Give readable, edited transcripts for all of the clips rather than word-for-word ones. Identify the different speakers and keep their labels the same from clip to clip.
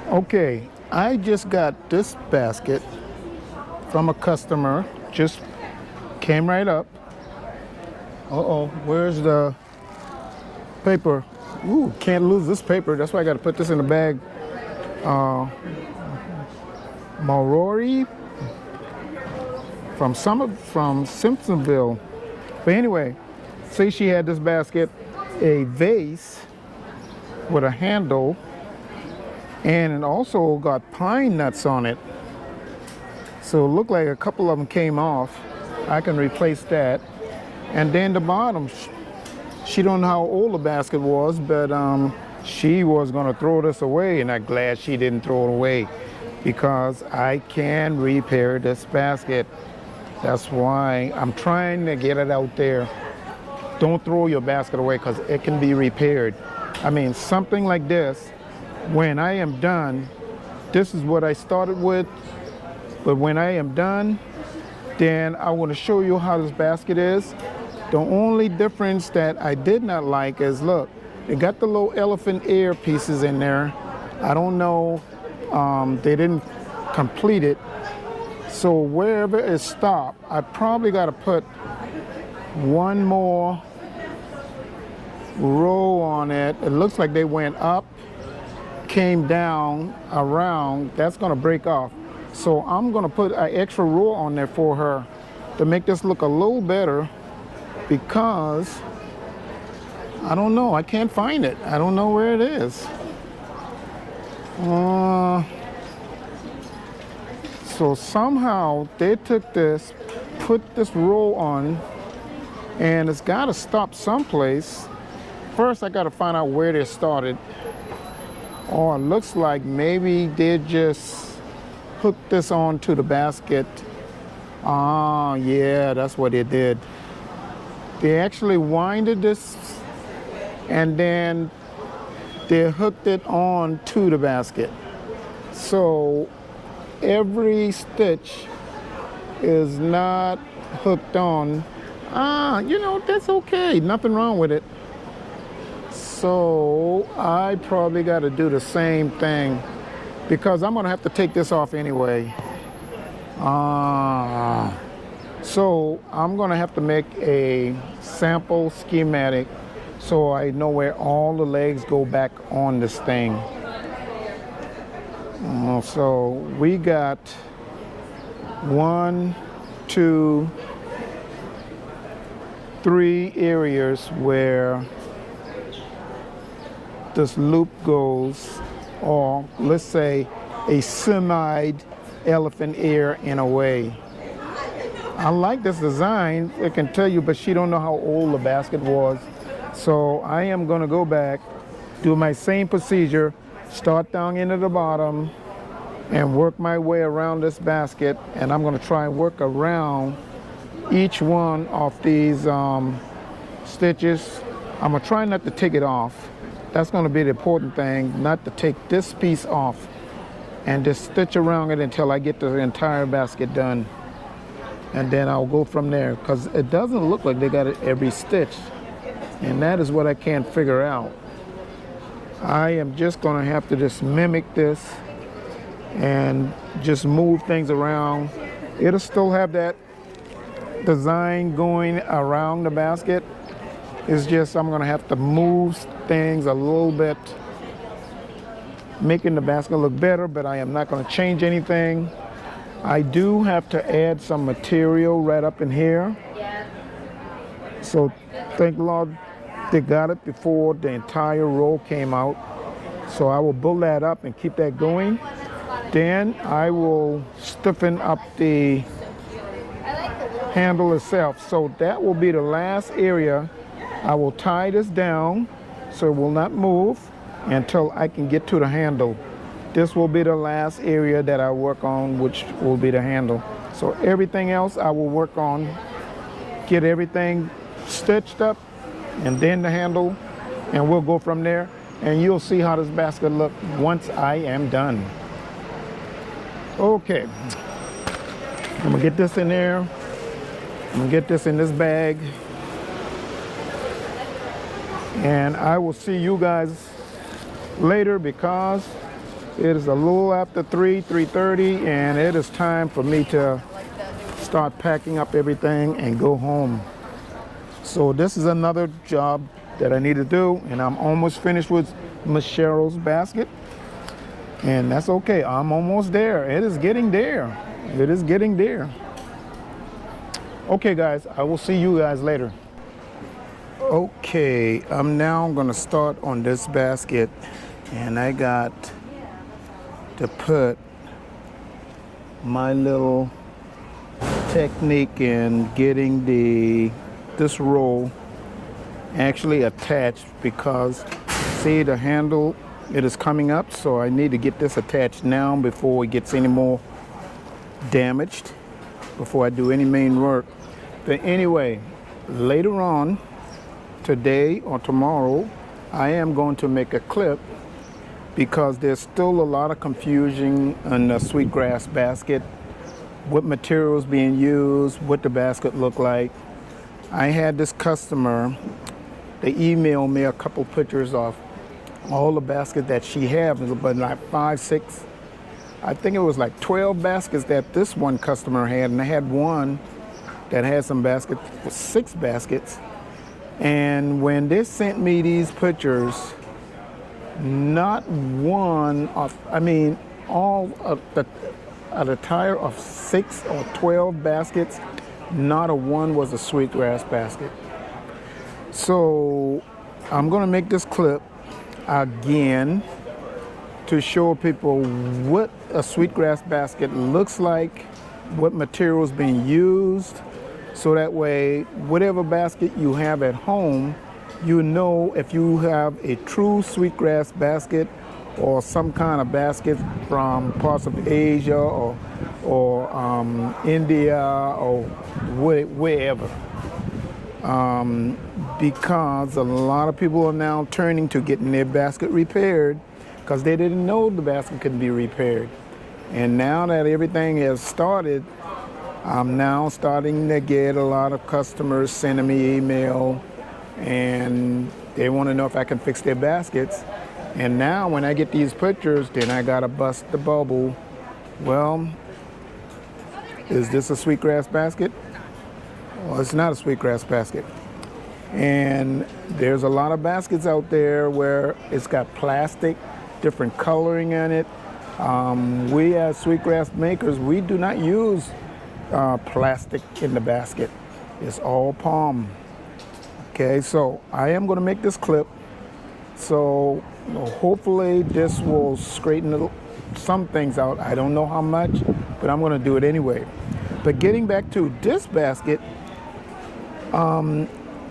Speaker 1: Okay, I just got this basket from a customer. Just came right up. Uh-oh, where's the paper? Ooh, can't lose this paper. That's why I got to put this in the bag. Marori from Simpsonville. But anyway, see, she had this basket, a vase with a handle, and it also got pine nuts on it. So it looked like a couple of them came off. I can replace that. And then the bottom, she don't know how old the basket was, but she was gonna throw this away, and I'm glad she didn't throw it away because I can repair this basket. That's why I'm trying to get it out there. Don't throw your basket away because it can be repaired. I mean, something like this, when I am done, this is what I started with, but when I am done, then I want to show you how this basket is. The only difference that I did not like is, look, it got the little elephant ear pieces in there. I don't know, they didn't complete it. So wherever it stopped, I probably got to put one more row on it. It looks like they went up, came down, around. That's going to break off. So I'm going to put an extra row on there for her to make this look a little better, because I don't know, I can't find it. I don't know where it is. So somehow they took this, put this row on, and it's got to stop someplace. First, I got to find out where they started. Or it looks like maybe they just hooked this onto the basket. Ah, yeah, that's what they did. They actually winded this, and then they hooked it on to the basket. So every stitch is not hooked on. Ah, you know, that's okay. Nothing wrong with it. So I probably got to do the same thing, because I'm going to have to take this off anyway. So I'm going to have to make a sample schematic so I know where all the legs go back on this thing. So we got 1, 2, 3 areas where this loop goes, or let's say a semi elephant ear in a way. I like this design, I can tell you, but she don't know how old the basket was. So I am going to go back, do my same procedure, start down into the bottom and work my way around this basket, and I'm going to try and work around each one of these stitches. I'm going to try not to take it off. That's going to be the important thing, not to take this piece off, and just stitch around it until I get the entire basket done. And then I'll go from there, because it doesn't look like they got it every stitch, and that is what I can't figure out. I am just going to have to just mimic this and just move things around. It'll still have that design going around the basket. It's just I'm going to have to move things a little bit, making the basket look better, but I am not going to change anything. I do have to add some material right up in here. So thank Lord they got it before the entire roll came out. So I will build that up and keep that going. Then I will stiffen up the handle itself. So that will be the last area. I will tie this down so it will not move until I can get to the handle. This will be the last area that I work on, which will be the handle. So everything else I will work on, get everything stitched up, and then the handle, and we'll go from there. And you'll see how this basket looks once I am done. Okay, I'm gonna get this in there. I'm gonna get this in this bag. And I will see you guys later, because It is a little after 3:30, and it is time for me to start packing up everything and go home. So this is another job that I need to do, and I'm almost finished with Miss Cheryl's basket. And that's okay, I'm almost there. It is getting there. It is getting there. Okay guys, I will see you guys later. Okay, I'm now gonna start on this basket, and I got to put my little technique in getting this roll actually attached, because see the handle, it is coming up, so I need to get this attached now before it gets any more damaged, before I do any main work. But anyway, later on today or tomorrow, I am going to make a clip, because there's still a lot of confusion in the Sweetgrass basket, what materials being used, what the basket look like. I had this customer, they emailed me a couple pictures of all the baskets that she had, but like 5, 6, I think it was like 12 baskets that this one customer had, and I had one that had some baskets, 6 baskets. And when they sent me these pictures, not one of, I mean, all of the entire of 6 or 12 baskets, not a one was a Sweetgrass basket. So I'm gonna make this clip again to show people what a Sweetgrass basket looks like, what materials being used, so that way whatever basket you have at home, you know if you have a true Sweetgrass basket or some kind of basket from parts of Asia or India or wherever. Because a lot of people are now turning to getting their basket repaired, because they didn't know the basket could be repaired. And now that everything has started, I'm now starting to get a lot of customers sending me email, and they want to know if I can fix their baskets. And now when I get these pictures, then I gotta bust the bubble. Well, is this a Sweetgrass basket? Well, it's not a Sweetgrass basket. And there's a lot of baskets out there where it's got plastic, different coloring in it. We as Sweetgrass makers, we do not use plastic in the basket. It's all palm. Okay, so I am gonna make this clip. So hopefully this will straighten some things out. I don't know how much, but I'm gonna do it anyway. But getting back to this basket,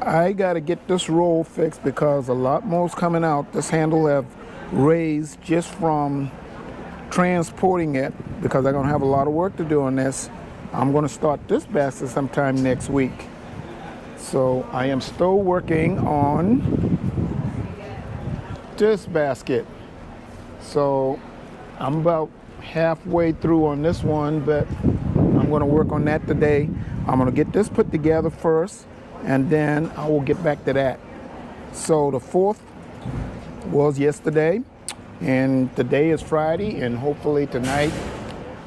Speaker 1: I gotta get this roll fixed, because a lot more's coming out. This handle have raised just from transporting it, because I'm gonna have a lot of work to do on this. I'm gonna start this basket sometime next week. So I am still working on this basket. So I'm about halfway through on this one, but I'm gonna work on that today. I'm gonna get this put together first, and then I will get back to that. So the 4th was yesterday, and today is Friday, and hopefully tonight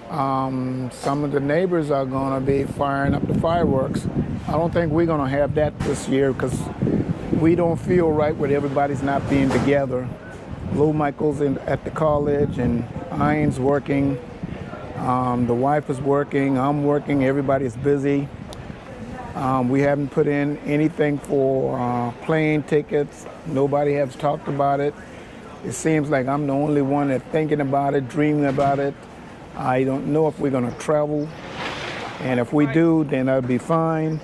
Speaker 1: some of the neighbors are gonna be firing up the fireworks. I don't think we're gonna have that this year, because we don't feel right with everybody's not being together. Lou Michael's at the college, and Ian's working. The wife is working, I'm working, everybody's busy. We haven't put in anything for plane tickets. Nobody has talked about it. It seems like I'm the only one that's thinking about it, dreaming about it. I don't know if we're gonna travel, and if we do, then that'll be fine.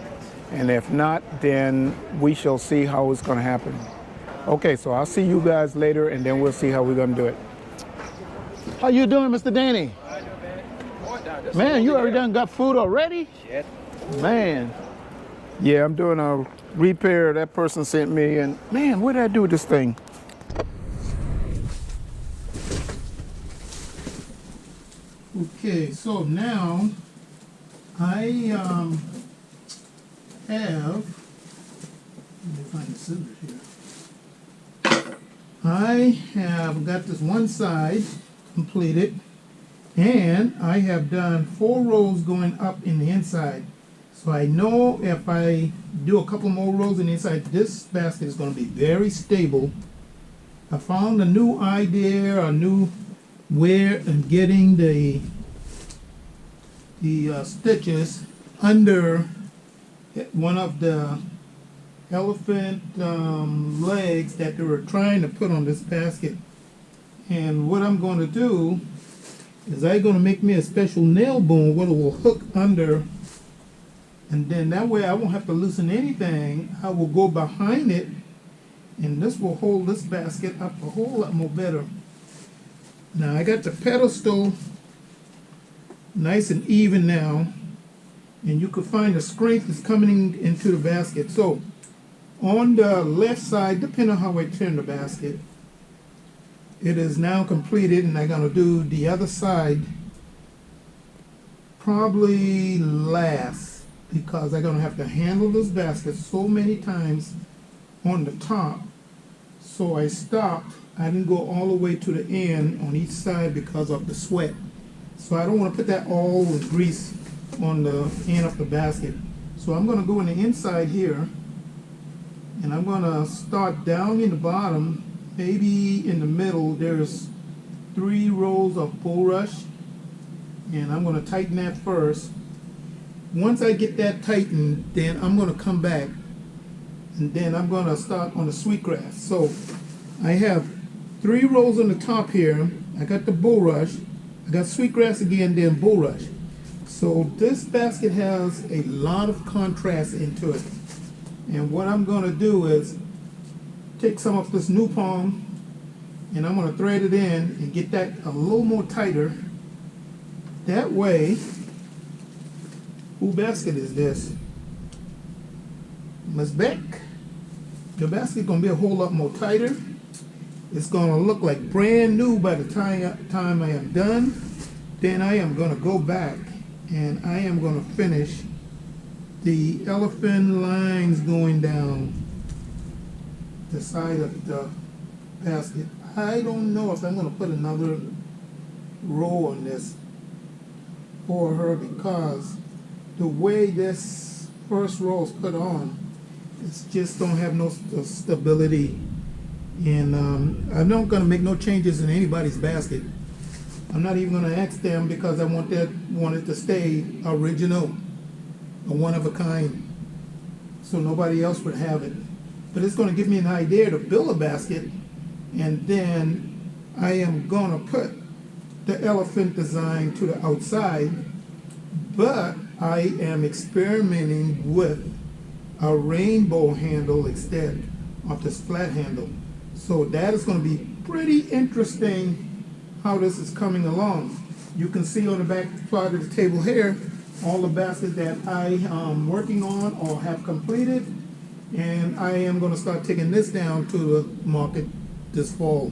Speaker 1: And if not, then we shall see how it's gonna happen. Okay, so I'll see you guys later, and then we'll see how we're gonna do it. How you doing, Mr. Danny? Man, you already done got food already?
Speaker 2: Shit.
Speaker 1: Man. Yeah, I'm doing a repair that person sent me, and man, what did I do with this thing? Okay, so now I have, let me find the scissors here. I have got this one side, completed. And I have done 4 rows going up in the inside. So I know if I do a couple more rows in the inside, this basket is going to be very stable. I found a new idea, a new way of getting the stitches under one of the elephant legs that they were trying to put on this basket. And what I'm going to do is I'm going to make me a special nail bone where it will hook under, and then that way I won't have to loosen anything. I will go behind it, and this will hold this basket up a whole lot more better. Now I got the pedestal nice and even now, and you can find the strength is coming into the basket. So on the left side, depending on how I turn the basket, it is now completed, and I'm going to do the other side probably last, because I'm going to have to handle this basket so many times on the top. So I stopped. I didn't go all the way to the end on each side because of the sweat. So I don't want to put that all with grease on the end of the basket. So I'm going to go in the inside here, and I'm going to start down in the bottom. Maybe in the middle there's 3 rows of bulrush, and I'm going to tighten that first. Once I get that tightened, then I'm going to come back, and then I'm going to start on the sweetgrass. So I have 3 rows on the top here. I got the bulrush, I got sweetgrass again, then bulrush. So this basket has a lot of contrast into it, and what I'm going to do is take some of this new palm, and I'm going to thread it in and get that a little more tighter. That way, whose basket is this? Ms. Beck. The basket is going to be a whole lot more tighter. It's going to look like brand new by the time I am done. Then I am going to go back and I am going to finish the elephant lines going down the side of the basket. I don't know if I'm going to put another row on this for her, because the way this first row is put on, it's just don't have no stability. And I'm not going to make no changes in anybody's basket. I'm not even going to ask them, because I want it to stay original, a one of a kind, so nobody else would have it. But it's going to give me an idea to build a basket, and then I am going to put the elephant design to the outside, but I am experimenting with a rainbow handle instead of this flat handle. So that is going to be pretty interesting how this is coming along. You can see on the back part of the table here all the baskets that I am working on or have completed. And I am going to start taking this down to the market this fall.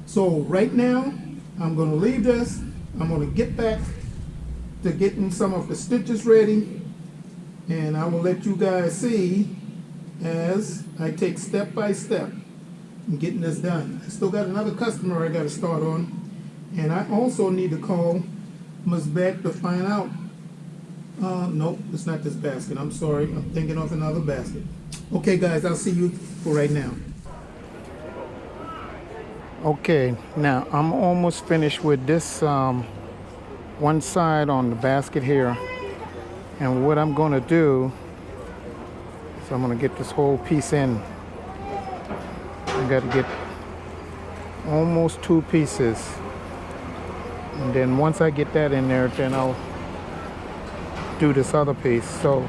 Speaker 1: So right now, I'm going to leave this. I'm going to get back to getting some of the stitches ready, and I will let you guys see as I take step by step in getting this done. I still got another customer I got to start on, and I also need to call Ms. Beck to find out. Nope, it's not this basket. I'm sorry. I'm thinking of another basket. Okay, guys, I'll see you for right now. Okay, now I'm almost finished with this one side on the basket here. And what I'm going to do is I'm going to get this whole piece in. I got to get almost 2 pieces. And then once I get that in there, then I'll do this other piece. So,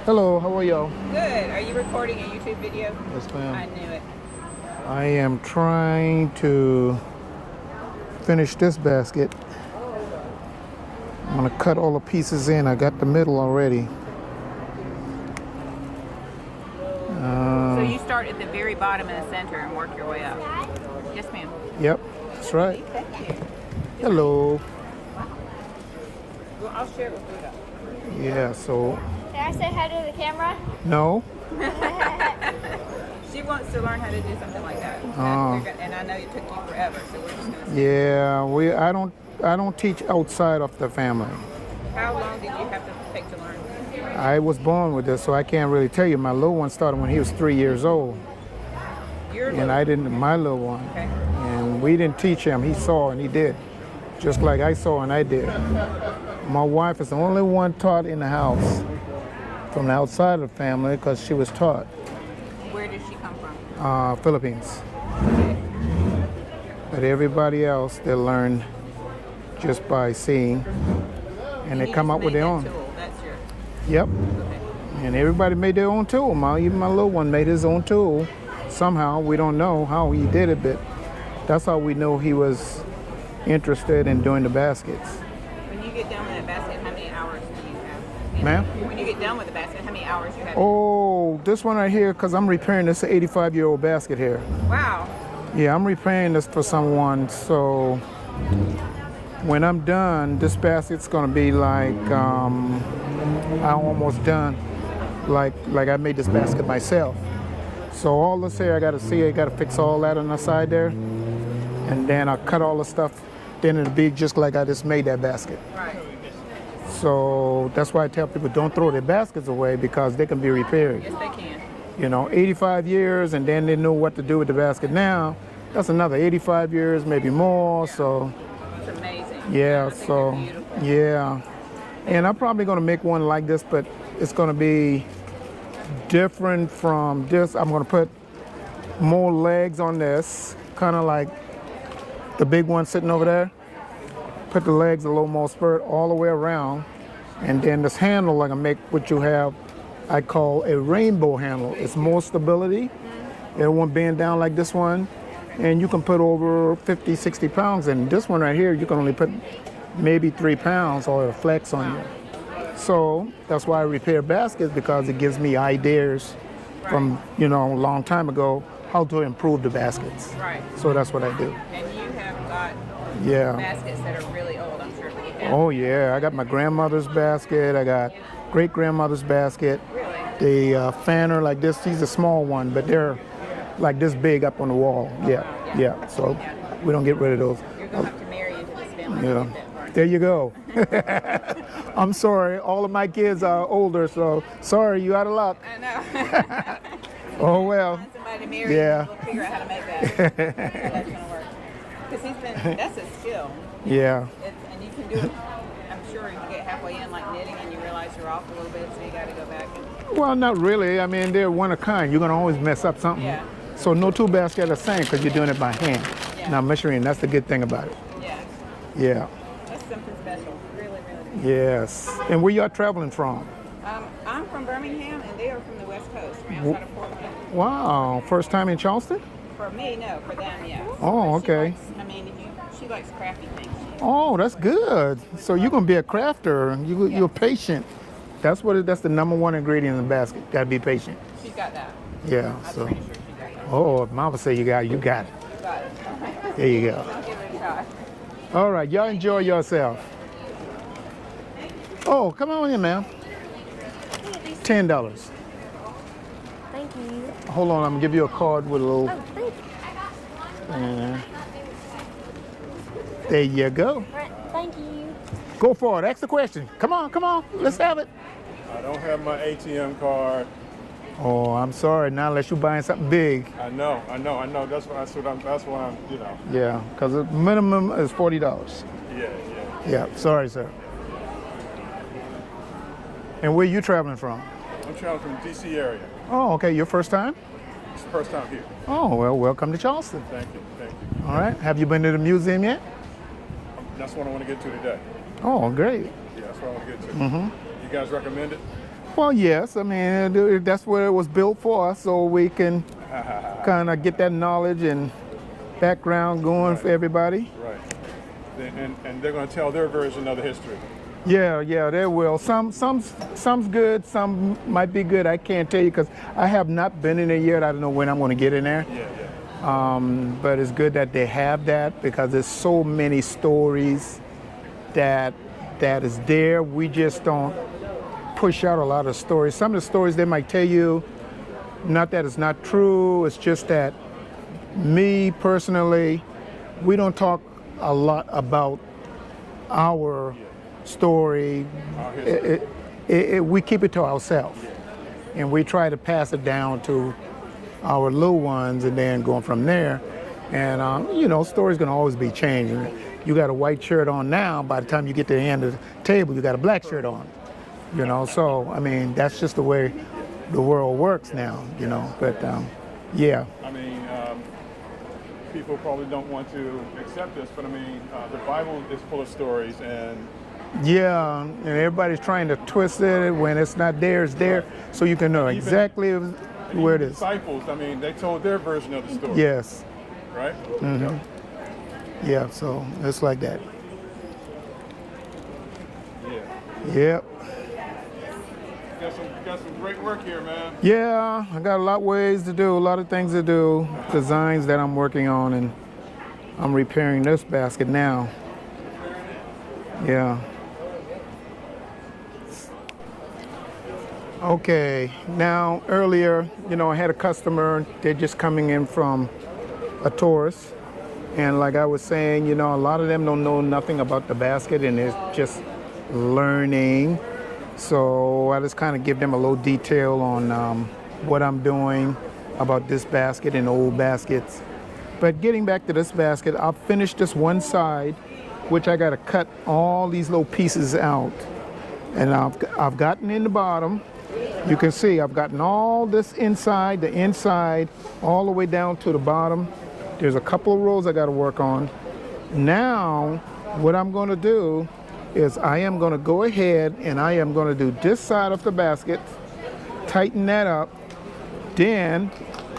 Speaker 1: hello, how are y'all?
Speaker 2: Good. Are you recording a YouTube video?
Speaker 1: Yes, ma'am.
Speaker 2: I knew it.
Speaker 1: I am trying to finish this basket. I'm going to cut all the pieces in. I got the middle already.
Speaker 2: So you start at the very bottom in the center and work your way up. Yes, ma'am.
Speaker 1: Yep, that's right.
Speaker 2: Thank you.
Speaker 1: Hello.
Speaker 2: Well, I'll share it with you.
Speaker 1: Yeah, so...
Speaker 3: Can I say hi to the camera?
Speaker 1: No.
Speaker 2: She wants to learn how to do something like that? And I know it took you forever, so we're just going to.
Speaker 1: Yeah, I don't teach outside of the family.
Speaker 2: How long did you have to take to learn?
Speaker 1: I was born with this, so I can't really tell you. My little one started when he was 3 years old. And I didn't, my little one.
Speaker 2: Okay.
Speaker 1: And we didn't teach him. He saw and he did. Just like I saw and I did. My wife is the only one taught in the house from the outside of the family because she was taught.
Speaker 2: Where did she come from?
Speaker 1: Philippines. But everybody else, they learn just by seeing. And they come up with their own.
Speaker 2: Tool. That's your...
Speaker 1: Yep.
Speaker 2: Okay.
Speaker 1: And everybody made their own tool. Even my little one made his own tool. Somehow, we don't know how he did it, but that's how we know he was interested in doing the baskets.
Speaker 2: When you get done with a basket, how many hours do you have?
Speaker 1: Ma'am?
Speaker 2: When you get done with the basket, how many hours you have?
Speaker 1: Oh, this one right here, because I'm repairing this 85-year-old basket here.
Speaker 2: Wow.
Speaker 1: Yeah, I'm repairing this for someone, so when I'm done, this basket's going to be like, I'm almost done. Like I made this basket myself. So all this here, I got to fix all that on the side there. And then I'll cut all the stuff. Then it'll be just like I just made that basket.
Speaker 2: Right.
Speaker 1: So that's why I tell people don't throw their baskets away because they can be repaired.
Speaker 2: Yes, they can.
Speaker 1: You know, 85 years and then they know what to do with the basket now. That's another 85 years, maybe more. So
Speaker 2: It's amazing.
Speaker 1: yeah,
Speaker 2: I think
Speaker 1: so
Speaker 2: they're beautiful.
Speaker 1: yeah. And I'm probably going to make one like this, but it's going to be different from this. I'm going to put more legs on this, kind of like the big one sitting over there. Put the legs a little more spurt all the way around. And then this handle, I'm going to make what you have, I call a rainbow handle. It's more stability. It won't bend down like this one. And you can put over 50, 60 pounds in. This one right here, you can only put maybe 3 pounds or it'll flex on you. So that's why I repair baskets, because it gives me ideas from, a long time ago, how to improve the baskets.
Speaker 2: Right.
Speaker 1: So that's what I do.
Speaker 2: And you have got
Speaker 1: Yeah.
Speaker 2: baskets that are really old, I'm sure. You have.
Speaker 1: Oh yeah, I got my grandmother's basket. I got great-grandmother's basket.
Speaker 2: Really?
Speaker 1: The fanner like this, she's a small one, but they're like this big up on the wall. Yeah. So we don't get rid of those.
Speaker 2: You're going to have to marry into this family.
Speaker 1: Yeah.
Speaker 2: To get that part.
Speaker 1: There you go. I'm sorry, all of my kids are older, so sorry, you out of luck.
Speaker 2: I know.
Speaker 1: Oh well.
Speaker 2: Find somebody to marry.
Speaker 1: Yeah.
Speaker 2: We'll figure out how to make that. How that's going to work. Because that's a skill.
Speaker 1: Yeah.
Speaker 2: And you can do it. I'm sure you get halfway in like knitting and you realize you're off a little bit, so you got to go back and.
Speaker 1: Well, not really. I mean, they're one of a kind. You're gonna always mess up something.
Speaker 2: Yeah.
Speaker 1: So no two baskets are the same because you're doing it by hand.
Speaker 2: Yeah.
Speaker 1: Now measuring, that's the good thing about it.
Speaker 2: Yeah.
Speaker 1: Yeah.
Speaker 2: That's something special. Really, really.
Speaker 1: Yes. And where y'all traveling from?
Speaker 2: I'm from Birmingham and they are from the West Coast, from outside of Portland.
Speaker 1: Wow. First time in Charleston?
Speaker 2: For me, no. For them, yes.
Speaker 1: Oh,
Speaker 2: But she
Speaker 1: okay.
Speaker 2: she likes crafty things.
Speaker 1: Oh, that's good. So you're gonna be a crafter. You're patient. That's the number one ingredient in the basket. Gotta be patient.
Speaker 2: She's got that.
Speaker 1: Yeah.
Speaker 2: I'm
Speaker 1: So.
Speaker 2: pretty sure she got that.
Speaker 1: Oh, if Mama say you got it.
Speaker 2: Got it.
Speaker 1: There you go.
Speaker 2: I'll give it a try.
Speaker 1: All right, y'all enjoy yourself. Oh, come on in, ma'am. $10.
Speaker 3: Thank you.
Speaker 1: Hold on, I'm gonna give you a card with a little.
Speaker 3: Oh, thank you.
Speaker 1: There you go.
Speaker 3: All right, thank you.
Speaker 1: Go for it. Ask the question. Come on. Let's have it.
Speaker 4: I don't have my ATM card.
Speaker 1: Oh, I'm sorry. Not unless you're buying something big.
Speaker 4: I know. That's why I'm.
Speaker 1: Yeah, because the minimum is $40.
Speaker 4: Yeah.
Speaker 1: Yeah, sorry, sir. And where you traveling from?
Speaker 4: I'm traveling from the DC area.
Speaker 1: Oh, okay. Your first time?
Speaker 4: It's the first time here.
Speaker 1: Oh, well, welcome to Charleston.
Speaker 4: Thank you.
Speaker 1: All right. Have you been to the museum yet?
Speaker 4: That's what I want to get to today.
Speaker 1: Oh, great.
Speaker 4: Yeah, that's what I want to get to. You guys recommend it?
Speaker 1: Well, yes. I mean, that's where it was built for, so we can kind of get that knowledge and background going for everybody.
Speaker 4: Right. And they're going to tell their version of the history.
Speaker 1: Yeah, they will. Some's good, some might be good. I can't tell you because I have not been in there yet. I don't know when I'm going to get in there.
Speaker 4: Yeah.
Speaker 1: But it's good that they have that because there's so many stories that is there. We just don't push out a lot of stories. Some of the stories they might tell you, not that it's not true, it's just that me personally, we don't talk a lot about our story.
Speaker 4: Our history.
Speaker 1: We keep it to ourselves, and we try to pass it down to our little ones, and then going from there. And you know, stories gonna always be changing. You got a white shirt on now, by the time you get to the end of the table, you got a black shirt on. You know, so I mean, that's just the way the world works now. You know, but yeah.
Speaker 4: I mean, people probably don't want to accept this, but I mean, the Bible is full of stories, and
Speaker 1: yeah, and everybody's trying to twist it. When it's not there, it's there, so you can know exactly where it is.
Speaker 4: Disciples, I mean, they told their version of the story.
Speaker 1: Yes.
Speaker 4: Right?
Speaker 1: Mm-hmm. Yeah, so it's like that.
Speaker 4: Yeah.
Speaker 1: Yep.
Speaker 4: You got some great work here, man.
Speaker 1: Yeah, I got a lot of ways to do, a lot of things to do, designs that I'm working on, and I'm repairing this basket now. Yeah. Okay, now earlier, you know, I had a customer, they're just coming in from a tourist, and like I was saying, you know, a lot of them don't know nothing about the basket, and they're just learning. So I just kind of give them a little detail on what I'm doing about this basket and old baskets. But getting back to this basket, I'll finish this one side, which I got to cut all these little pieces out. And I've gotten in the bottom. You can see I've gotten all this inside, the inside, all the way down to the bottom. There's a couple of rows I got to work on. Now, what I'm going to do is I am going to go ahead and I am going to do this side of the basket, tighten that up. Then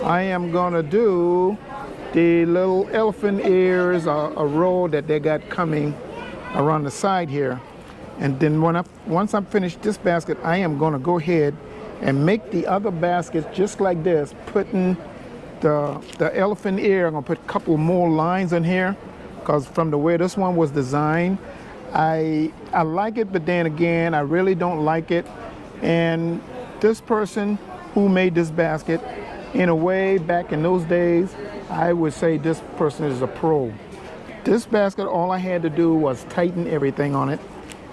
Speaker 1: I am going to do the little elephant ears, a row that they got coming around the side here. And then once I'm finished this basket, I am going to go ahead and make the other basket just like this, putting the elephant ear. I'm going to put a couple more lines in here, because from the way this one was designed, I like it, but then again, I really don't like it. And this person who made this basket, in a way, back in those days, I would say this person is a pro. This basket, all I had to do was tighten everything on it.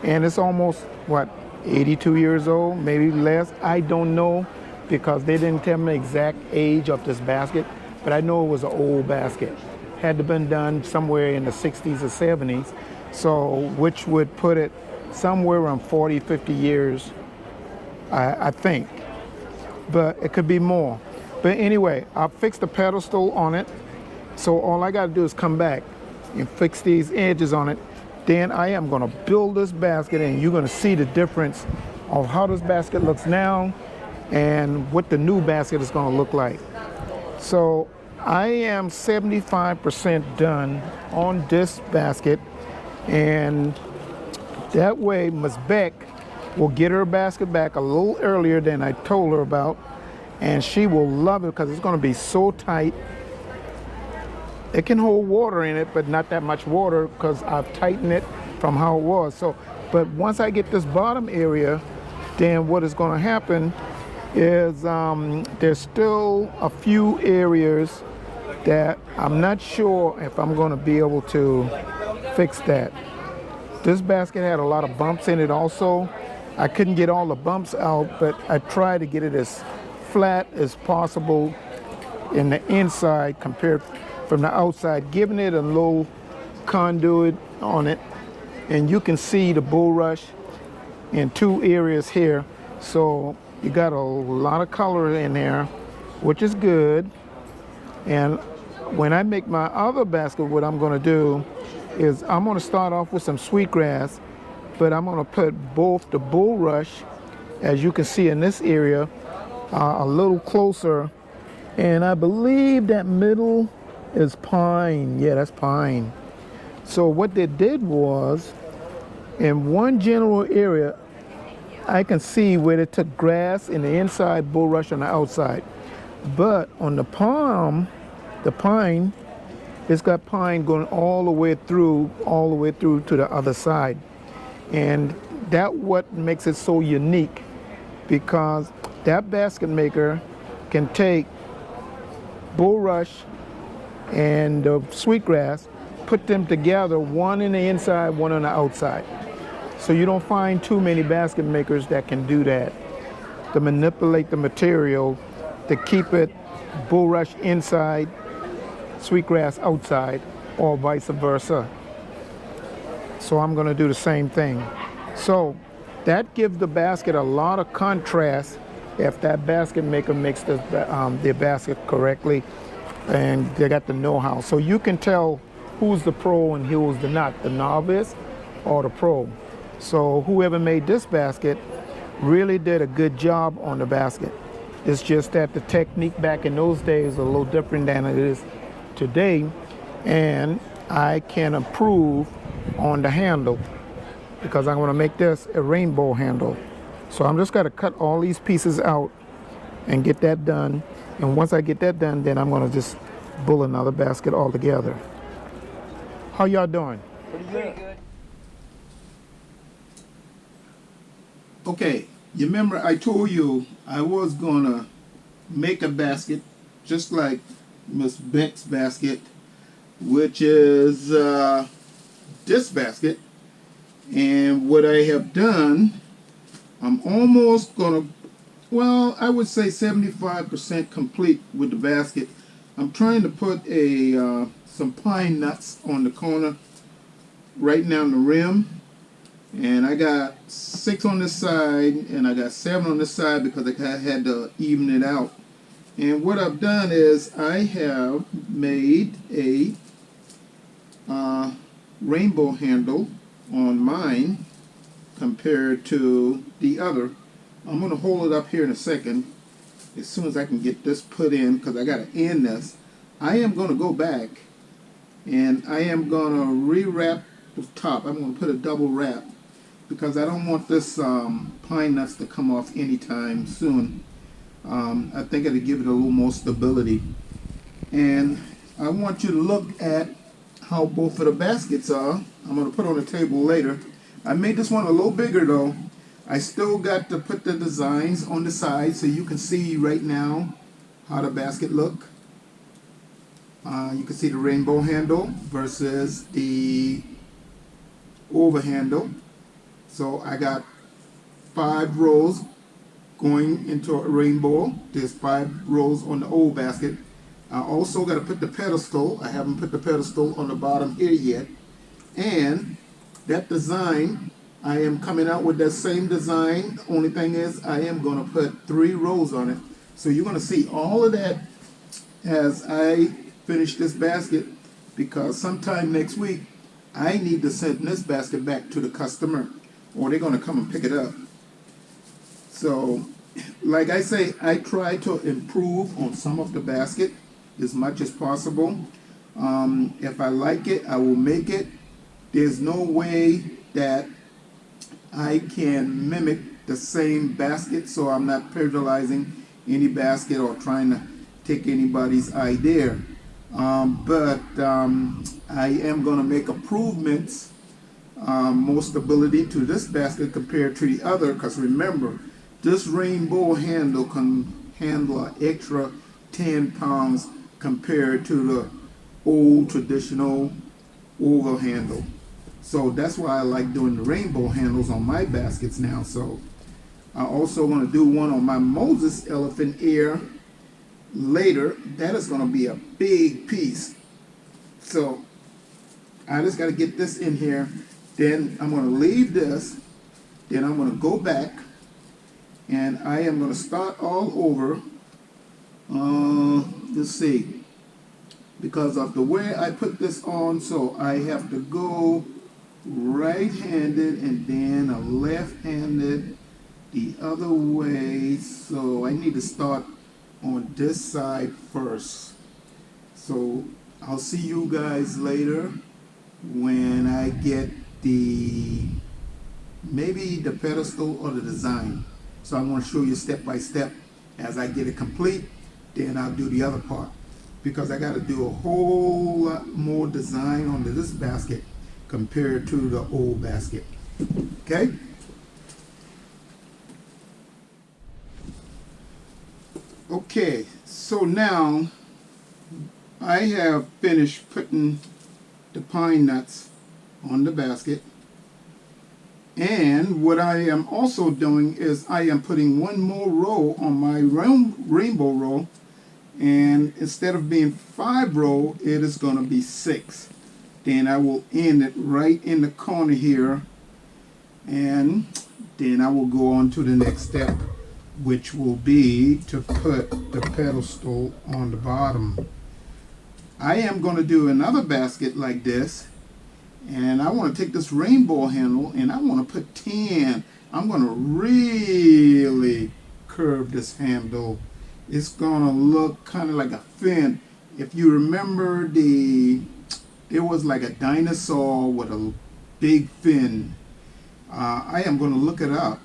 Speaker 1: And it's almost, what, 82 years old, maybe less. I don't know, because they didn't tell me the exact age of this basket, but I know it was an old basket. Had to been done somewhere in the 60s or 70s, so which would put it somewhere around 40, 50 years, I think. But it could be more. But anyway, I fixed the pedestal on it, so all I got to do is come back and fix these edges on it. Then I am going to build this basket, and you're going to see the difference of how this basket looks now and what the new basket is going to look like. So I am 75% done on this basket, and that way Ms. Beck will get her basket back a little earlier than I told her about, and she will love it because it's going to be so tight. It can hold water in it, but not that much water, because I've tightened it from how it was. So, but once I get this bottom area, then what is going to happen is there's still a few areas that I'm not sure if I'm going to be able to fix that. This basket had a lot of bumps in it also. I couldn't get all the bumps out, but I tried to get it as flat as possible in the inside compared from the outside, giving it a little conduit on it. And you can see the bulrush in two areas here. So you got a lot of color in there, which is good. And when I make my other basket, what I'm going to do is I'm going to start off with some sweetgrass, but I'm going to put both the bulrush, as you can see in this area, a little closer. And I believe that middle is pine. Yeah, that's pine. So what they did was, in one general area, I can see where they took grass in the inside, bulrush on the outside. But on the palm, the pine, it's got pine going all the way through to the other side. And that what makes it so unique, because that basket maker can take bulrush and sweetgrass, put them together, one in the inside, one on the outside. So you don't find too many basket makers that can do that, to manipulate the material to keep it bulrush inside, sweetgrass outside, or vice versa. So I'm going to do the same thing. So that gives the basket a lot of contrast if that basket maker makes their basket correctly and they got the know-how. So you can tell who's the pro and who's the not, the novice or the pro. So whoever made this basket really did a good job on the basket. It's just that the technique back in those days is a little different than it is today, and I can improve on the handle because I want to make this a rainbow handle. So I'm just going to cut all these pieces out and get that done. And once I get that done, then I'm going to just bull another basket altogether. How y'all doing?
Speaker 2: Pretty good.
Speaker 1: Okay, you remember I told you I was going to make a basket just like Miss Beck's basket, which is this basket. And what I have done, I'm almost going to, well, I would say 75% complete with the basket. I'm trying to put some pine nuts on the corner right down the rim. And I got 6 on this side and I got 7 on this side because I had to even it out. And what I've done is I have made a rainbow handle on mine compared to the other. I'm going to hold it up here in a second as soon as I can get this put in because I got to end this. I am going to go back and I am going to re-wrap the top. I'm going to put a double wrap because I don't want this pine nuts to come off anytime soon. I think it'll give it a little more stability. And I want you to look at how both of the baskets are. I'm going to put on the table later. I made this one a little bigger though. I still got to put the designs on the side so you can see right now how the basket look. You can see the rainbow handle versus the over handle. So I got 5 rows going into a rainbow. There's 5 rows on the old basket. I also got to put the pedestal. I haven't put the pedestal on the bottom here yet. And that design, I am coming out with that same design. Only thing is I am going to put 3 rows on it. So you're going to see all of that as I finish this basket, because sometime next week I need to send this basket back to the customer or they're going to come and pick it up. So like I say, I try to improve on some of the basket as much as possible. If I like it, I will make it. There's no way that I can mimic the same basket, so I'm not plagiarizing any basket or trying to take anybody's idea. But I am going to make improvements, more stability to this basket compared to the other, because remember, this rainbow handle can handle an extra 10 pounds compared to the old traditional oval handle. So that's why I like doing the rainbow handles on my baskets now. So I also want to do one on my Moses elephant ear later. That is going to be a big piece. So I just got to get this in here. Then I'm going to leave this. Then I'm going to go back and I am going to start all over. Let's see. Because of the way I put this on, so I have to go right-handed and then a left-handed the other way. So I need to start on this side first. So I'll see you guys later when I get maybe the pedestal or the design. So I'm going to show you step by step as I get it complete. Then I'll do the other part, because I got to do a whole lot more design onto this basket compared to the old basket. Okay? Okay, so now I have finished putting the pine nuts on the basket. And what I am also doing is I am putting one more row on my rainbow roll. And instead of being 5 row, it is going to be 6. Then I will end it right in the corner here. And then I will go on to the next step, which will be to put the pedestal on the bottom. I am going to do another basket like this, and I want to take this rainbow handle and I want to put 10. I'm going to really curve this handle. It's going to look kind of like a fin. If you remember, there was like a dinosaur with a big fin. I am going to look it up,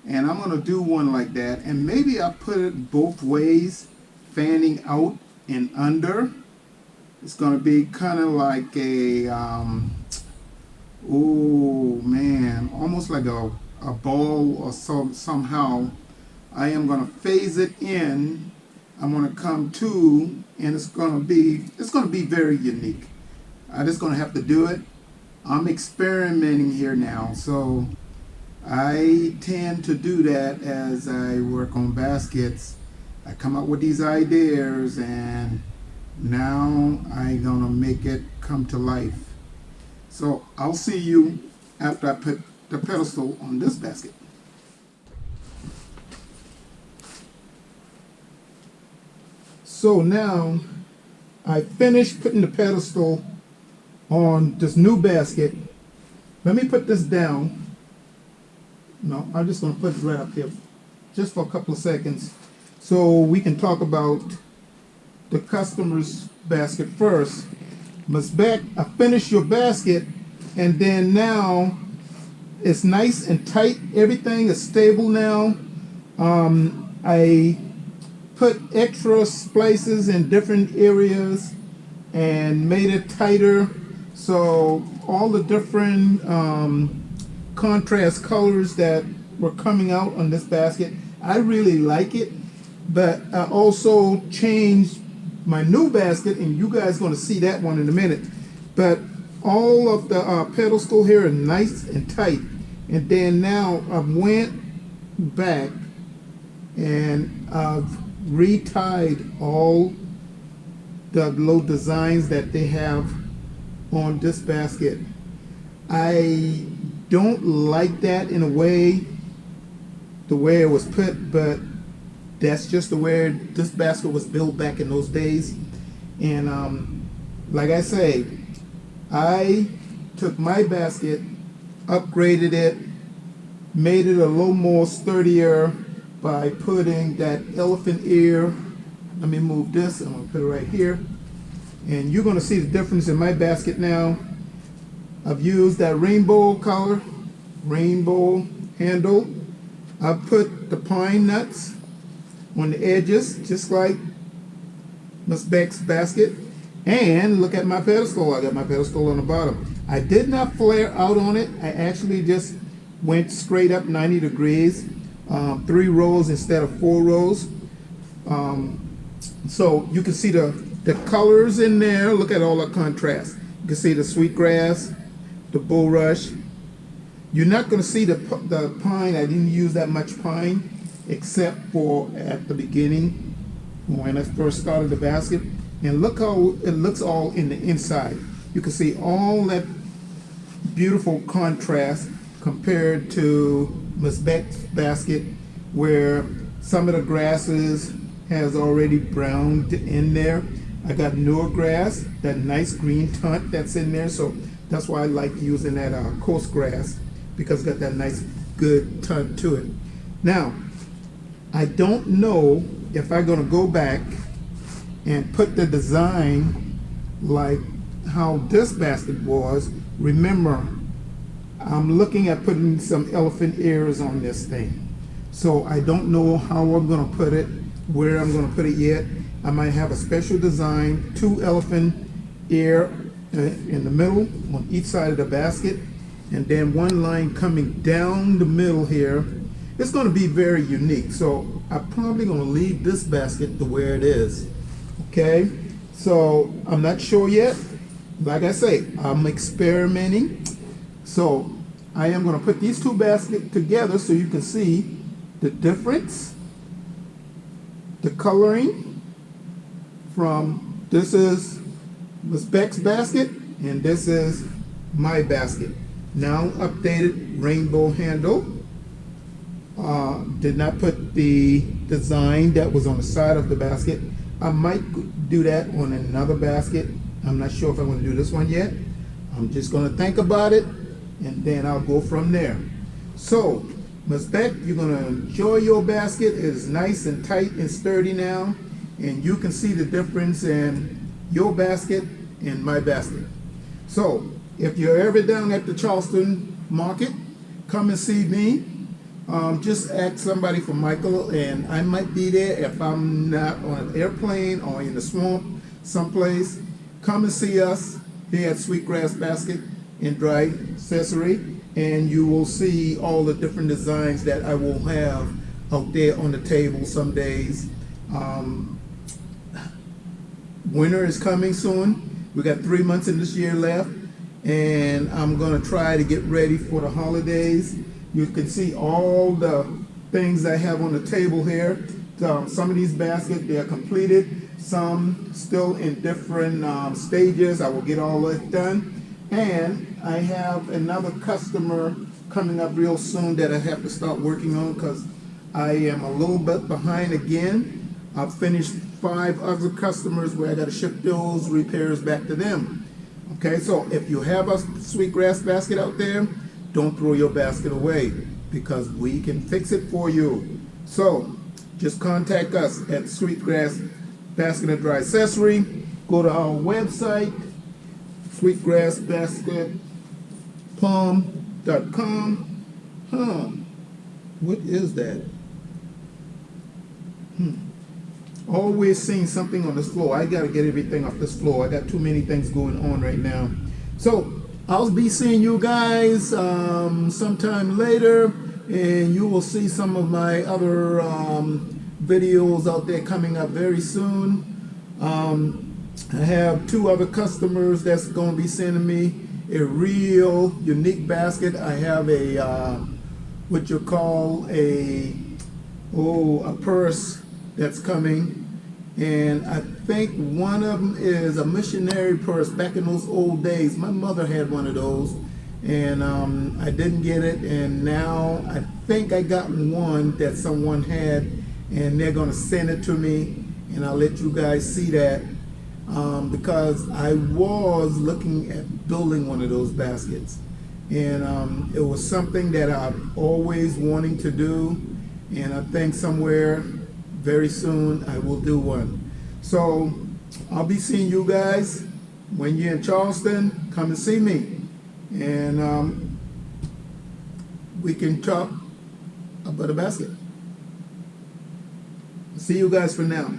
Speaker 1: and I'm going to do one like that, and maybe I'll put it both ways, fanning out and under. It's going to be kind of like a oh man, almost like a ball or somehow. I am going to phase it in. I'm going to come to, and it's going to be very unique. I'm just going to have to do it. I'm experimenting here now, so I tend to do that as I work on baskets. I come up with these ideas, and now I'm gonna make it come to life. So I'll see you after I put the pedestal on this basket. So now I finished putting the pedestal on this new basket. Let me put this down. No, I'm just going to put it right up here just for a couple of seconds so we can talk about the customer's basket first. Ms. Beck, I finished your basket, and then now it's nice and tight. Everything is stable now. I put extra splices in different areas and made it tighter. So all the different contrast colors that were coming out on this basket, I really like it. But I also changed my new basket, and you guys are going to see that one in a minute. But all of the pedestal here are nice and tight. And then now I went back and I've retied all the little designs that they have on this basket. I don't like that in a way, the way it was put, but that's just the way this basket was built back in those days. And like I say, I took my basket, upgraded it, made it a little more sturdier by putting that elephant ear. Let me move this, I'm gonna put it right here. And you're gonna see the difference in my basket now. I've used that rainbow color, rainbow handle. I put the pine nuts on the edges, just like Miss Beck's basket. And look at my pedestal. I got my pedestal on the bottom. I did not flare out on it. I actually just went straight up 90 degrees, 3 rows instead of 4 rows. So you can see the colors in there. Look at all the contrast. You can see the sweetgrass, the bulrush. You're not going to see the pine. I didn't use that much pine except for at the beginning when I first started the basket. And look how it looks all in the inside. You can see all that beautiful contrast compared to Miss Beck's basket, where some of the grasses has already browned in there. I got newer grass, that nice green tint that's in there, so that's why I like using that coarse grass, because it's got that nice good tint to it. Now, I don't know if I'm gonna go back and put the design like how this basket was. Remember, I'm looking at putting some elephant ears on this thing. So I don't know how I'm gonna put it, where I'm gonna put it yet. I might have a special design, 2 elephant ear in the middle on each side of the basket, and then 1 line coming down the middle here. it's going to be very unique. So I'm probably going to leave this basket the way it is. Okay, so I'm not sure yet. Like I say, I'm experimenting. So I am going to put these two baskets together so you can see the difference, the coloring from, this is Miss Beck's basket and this is my basket. Now updated rainbow handle. Did not put the design that was on the side of the basket. I might do that on another basket. I'm not sure if I'm going to do this one yet. I'm just going to think about it and then I'll go from there. So, Ms. Beck, you're going to enjoy your basket. It is nice and tight and sturdy now, and you can see the difference in your basket and my basket. So, if you're ever down at the Charleston Market, come and see me. Just ask somebody for Michael, and I might be there if I'm not on an airplane or in the swamp someplace. Come and see us here at Sweetgrass Basket and Dry Accessory, and you will see all the different designs that I will have out there on the table some days. Winter is coming soon. We got 3 months in this year left, and I'm gonna try to get ready for the holidays. You can see all the things I have on the table here. Some of these baskets, they are completed. Some still in different stages. I will get all that done. And I have another customer coming up real soon that I have to start working on because I am a little bit behind again. I've finished 5 other customers where I got to ship those repairs back to them. Okay, so if you have a Sweetgrass basket out there, don't throw your basket away because we can fix it for you. So just contact us at Sweetgrass Basket and Dry Accessory. Go to our website, sweetgrassbasketplum.com. What is that? Always seeing something on this floor. I gotta get everything off this floor. I got too many things going on right now. So I'll be seeing you guys sometime later, and you will see some of my other videos out there coming up very soon. I have 2 other customers that's going to be sending me a real unique basket. I have a what you call a purse that's coming, and I think one of them is a missionary purse. Back in those old days, my mother had one of those, and I didn't get it, and now I think I got one that someone had, and they're going to send it to me, and I'll let you guys see that. Because I was looking at building one of those baskets, and it was something that I'm always wanting to do, and I think somewhere very soon I will do one. So I'll be seeing you guys when you're in Charleston. Come and see me, and we can talk about a basket. See you guys for now.